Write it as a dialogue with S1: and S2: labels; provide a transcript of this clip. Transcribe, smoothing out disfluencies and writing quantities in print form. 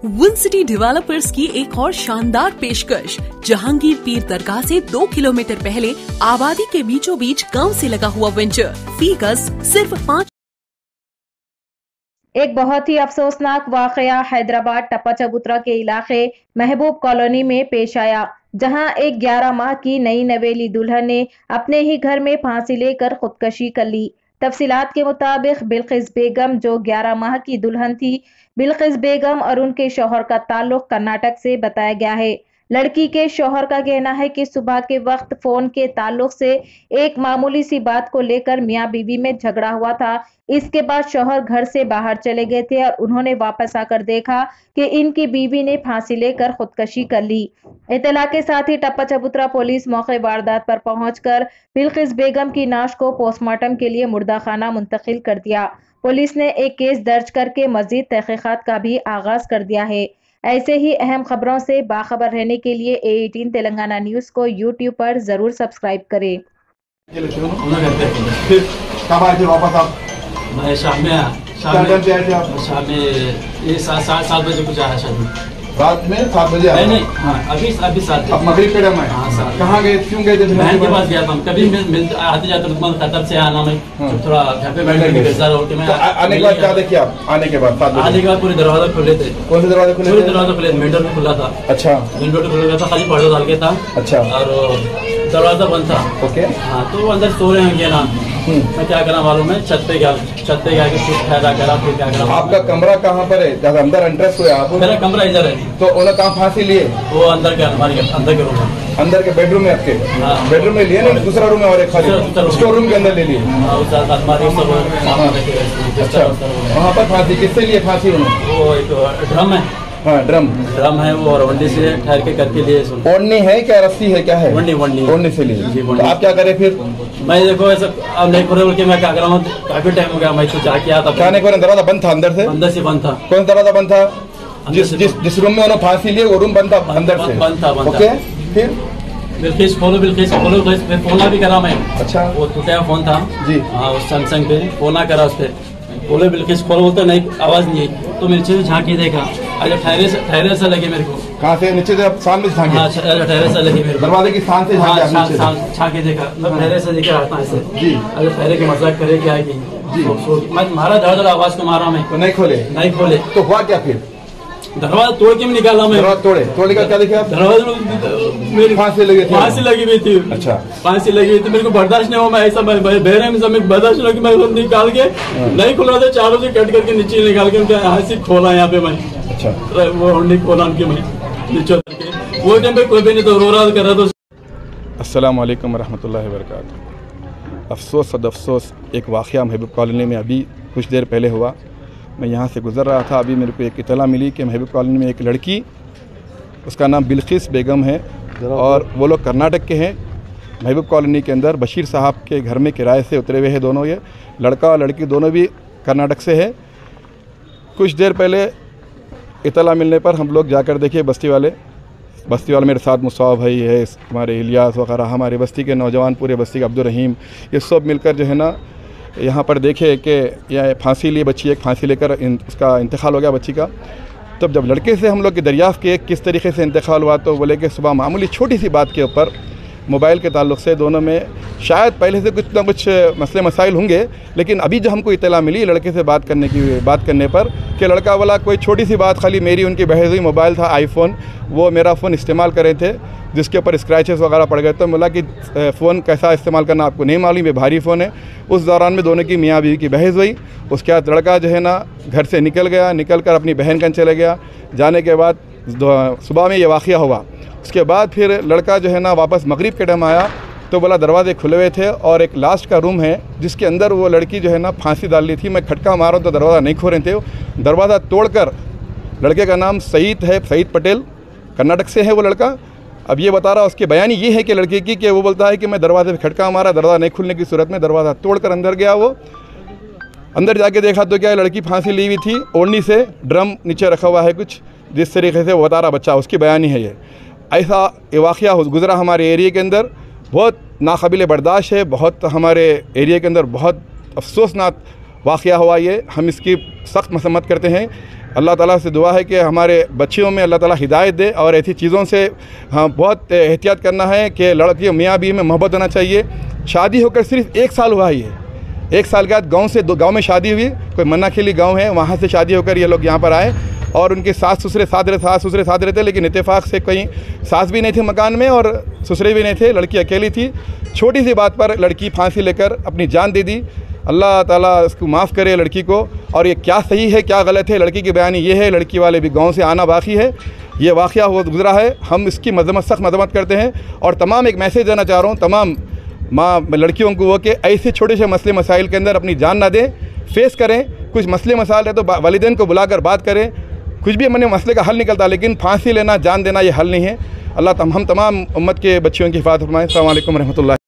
S1: Win city developers की एक और शानदार पेशकश। जहांगीर पीर दरगाह से 2 किलोमीटर पहले आबादी के बीचों बीच गांव से लगा हुआ वेंचर, फी गज सिर्फ 5।
S2: एक बहुत ही अफसोसनाक वाकया हैदराबाद टप्पा चबूतरा के इलाके महबूब कॉलोनी में पेश आया, जहां एक 11 माह की नई नवेली दुल्हन ने अपने ही घर में फांसी लेकर खुदकशी कर ली। तफसीलात के मुताबिक बिल्किस बेगम, जो 11 माह की दुल्हन थी, बिल्किस बेगम और उनके शौहर का ताल्लुक कर्नाटक से बताया गया है। लड़की के शौहर का कहना है कि सुबह के वक्त फोन के ताल्लुक से एक मामूली सी बात को लेकर मियां बीवी में झगड़ा हुआ था। इसके बाद शौहर घर से बाहर चले गए थे और उन्होंने वापस आकर देखा कि इनकी बीवी ने फांसी लेकर खुदकशी कर ली। इत्तला के साथ ही टप्पा चबूतरा पुलिस मौके वारदात पर पहुंचकर बिल्किस बेगम की नाश को पोस्टमार्टम के लिए मुर्दा खाना मुंतकिल कर दिया। पुलिस ने एक केस दर्ज करके मजीद तहकीकात का भी आगाज कर दिया है। ऐसे ही अहम खबरों से बाखबर रहने के लिए A18 तेलंगाना न्यूज को YouTube पर जरूर सब्सक्राइब करें।
S3: वापस आप
S4: शाम में शाम में ये 7 बजे कुछ आया शादी।
S3: रात में 7 बजे आया?
S4: नहीं हाँ, अभी 7।
S3: अब मगरिब के टाइम है। कहाँ गए, क्यों गए थे?
S4: बहन के पास गया था। कभी आते जाते कतर से आना मैं थोड़ा घर पे बैठ के मैं
S3: आने के बाद क्या देखिए आप? आने के बाद 7 बजे
S4: आने के बाद पूरे दरवाजा खुले थे।
S3: कौन से दरवाजे खुले?
S4: पूरे दरवाजा खुले, मेन डोर खुला था।
S3: अच्छा,
S4: मेन डोर खुला था, खाली पर्दा डाल के था।
S3: अच्छा,
S4: और दरवाजा बंद था।
S3: ओके,
S4: हाँ, तो वो अंदर सो रहे होंगे ना। मैं क्या करा मालूम है, छत पे गया के कुछ फायदा करा, फिर क्या करा।
S3: आपका कमरा कहाँ पर है? जब अंदर एंट्रेंस हुए आप? मेरा
S4: कमरा इधर है।
S3: तो उन्होंने कहाँ फांसी लिए?
S4: वो अंदर के अंदर के रूम में,
S3: अंदर के बेडरूम में आपके? बेडरूम में लिए ना, दूसरा रूम है और एक खाली स्टोर रूम के अंदर ले लिए। अच्छा, वहाँ पर फांसी किससे लिए? फांसी उन्होंने
S4: वो एक ड्रम है।
S3: हाँ, ड्रम
S4: है वो, और वंडी से ठहर के करके लिए।
S3: ओढ़नी है क्या, रस्सी है, क्या है? ओढ़नी से लिए। तो आप क्या करे फिर?
S4: मैं देखो ऐसा अब नहीं खोले बोल के मैं क्या कर रहा हूँ, काफी टाइम हो गया। मैं तो जाके आता,
S3: क्या नहीं खोले? दरवाजा बंद था अंदर से?
S4: अंदर से बंद था।
S3: कौन सा दरवाजा बंद था? जिस रूम में उन्होंने फांसी लिए वो रूम बंद था अंदर से?
S4: बंद था।
S3: ओके, फिर
S4: बिल्किस खोलो फिर फोन भी करा मैं। अच्छा, वो टूटा फोन था
S3: जी।
S4: हाँ, उस सैमसंग पे फोन करा, उस पर बोले बिल्किस खोलो, बोलते नहीं आवाज नहीं आई। तो मैं नीचे से झांकी देखा, अच्छा ठहरे से लगे मेरे को।
S3: कहाँ से? नीचे से सामने से झांके?
S4: हाँ, ठहरे से लगे मेरे को,
S3: दरवाजे की स्थान से
S4: झांके देखा। मैं ठहरे से देखा आता ऐसे जी। अगर ठहरे के मजाक करे क्या की मैं मारा, धड़ आवाज को मारा मैं।
S3: तो नहीं खोले तो हुआ क्या फिर?
S4: दरवाजा तोड़ के निकाला मैं।
S3: दरवाजा तोड़े का क्या देखा?
S4: दरवाजा मेरी
S3: फांसी लगी हुई थी। अच्छा,
S4: फांसी लगी हुई थी। मेरे को बर्दाश्त नहीं हुआ, मैं ऐसा बहरे में समय बर्दाश्त नहीं, मैं निकाल के नहीं खोल रहा था, चारों से कट करके नीचे निकाल के उनके यहाँ से खोला यहाँ पे मैं।
S3: अच्छा,
S4: वो नहीं खोला उनके, मैं नीचे वो टाइम पे कोई भी नहीं तो रो रहा कर रहा था।
S3: अस्सलाम वालेकुम वरहमतुल्लाहि वबरकातुहू। अफसोस सदअफसोस एक वाक़या महबूब कॉलोनी में अभी कुछ देर पहले हुआ। मैं यहाँ से गुज़र रहा था, अभी मेरे को एक इत्तला मिली कि महबूब कॉलोनी में एक लड़की, उसका नाम बिल्किस बेगम है और वो लोग कर्नाटक के हैं। महबूब कॉलोनी के अंदर बशीर साहब के घर में किराए से उतरे हुए हैं दोनों। ये लड़का और लड़की दोनों भी कर्नाटक से है। कुछ देर पहले इत्तला मिलने पर हम लोग जाकर देखे, बस्ती वाले मेरे साथ मुसाव भाई है, हमारे इलियास वगैरह, हमारे बस्ती के नौजवान, पूरे बस्ती के अब्दुल रहीम, ये सब मिलकर जो है ना यहाँ पर देखे कि यह फांसी ली बच्ची, एक फांसी लेकर उसका इंतकाल हो गया बच्ची का। तब जब लड़के से हम लोग की दरियाफ़्त किए किस तरीके से इंतकाल हुआ, तो बोले कि सुबह मामूली छोटी सी बात के ऊपर मोबाइल के ताल्लुक़ से दोनों में शायद पहले से कुछ ना कुछ मसले मसाइल होंगे, लेकिन अभी जो हमको इत्तला मिली लड़के से बात करने पर कि लड़का वाला कोई छोटी सी बात, खाली मेरी उनकी बहस हुई। मोबाइल था आईफोन, वो मेरा फ़ोन इस्तेमाल कर रहे थे जिसके ऊपर स्क्रैचेस वगैरह पड़ गए। तो बोला कि फ़ोन कैसा इस्तेमाल करना आपको नहीं मालूम, ये भारी फ़ोन है। उस दौरान में दोनों की मियाँ बीवी की बहस हुई। उसके बाद लड़का जो है ना घर से निकल कर अपनी बहन कन चले गया। जाने के बाद सुबह में ये वाक़या हुआ। उसके बाद फिर लड़का जो है ना वापस मगरिब के टाइम आया तो बोला दरवाजे खुले हुए थे और एक लास्ट का रूम है जिसके अंदर वो लड़की जो है ना फांसी डाल ली थी। मैं खटका मारा तो दरवाज़ा नहीं खोल रहे थे। दरवाज़ा तोड़कर, लड़के का नाम सईद है, सईद पटेल, कर्नाटक से है वो लड़का। अब ये बता रहा, उसकी बयानी ये है कि लड़के की कि वो बोलता है कि मैं दरवाजे पे खटका मारा, दरवाज़ा नहीं खुलने की सूरत में दरवाज़ा तोड़कर अंदर गया। वो अंदर जाके देखा तो क्या लड़की फांसी ली हुई थी, ओढ़नी से ड्रम नीचे रखा हुआ है कुछ, जिस तरीके से वो बता रहा बच्चा, उसकी बयानी है ये। ऐसा ये वाक़या गुज़रा हमारे एरिया के अंदर, बहुत नाकाबिल बर्दाश्त है। बहुत हमारे एरिया के अंदर बहुत अफसोसनाक वाक़या हुआ ये, हम इसकी सख्त मसम्मत करते हैं। अल्लाह ताला से दुआ है कि हमारे बच्चियों में अल्लाह ताला हिदायत दे और ऐसी चीज़ों से हाँ बहुत एहतियात करना है कि लड़की मियाँ बीवी में मोहब्बत होना चाहिए। शादी होकर सिर्फ 1 साल हुआ ही है, 1 साल के बाद गाँव में शादी हुई, कोई मन्नाखेली गाँव है वहाँ से शादी होकर ये लोग यहाँ पर आए और उनके सास ससुरे साथ रहते, लेकिन इत्तेफाक से कहीं सास भी नहीं थे मकान में और ससुरे भी नहीं थे, लड़की अकेली थी। छोटी सी बात पर लड़की फांसी लेकर अपनी जान दे दी। अल्लाह ताला इसको माफ़ करे लड़की को। और ये क्या सही है क्या गलत है, लड़की की बयानी ये है, लड़की वाले भी गांव से आना बाकी है। ये वाक़या हो गुज़रा है, हम इसकी सख्त मज़म्मत करते हैं और तमाम एक मैसेज देना चाह रहा हूँ तमाम माँ लड़कियों को वो कि ऐसे छोटे से मसले मसाइल के अंदर अपनी जान ना दें, फेस करें। कुछ मसले मसाइल है तो वालिदैन को बुलाकर बात करें, कुछ भी मैंने मसले का हल निकलता, लेकिन फांसी लेना जान देना ये हल नहीं है। अल्लाह हम तमाम उम्मत के बच्चियों की हिफाज़त फरमाए। अस्सलाम वालेकुम रहमतुल्लाह।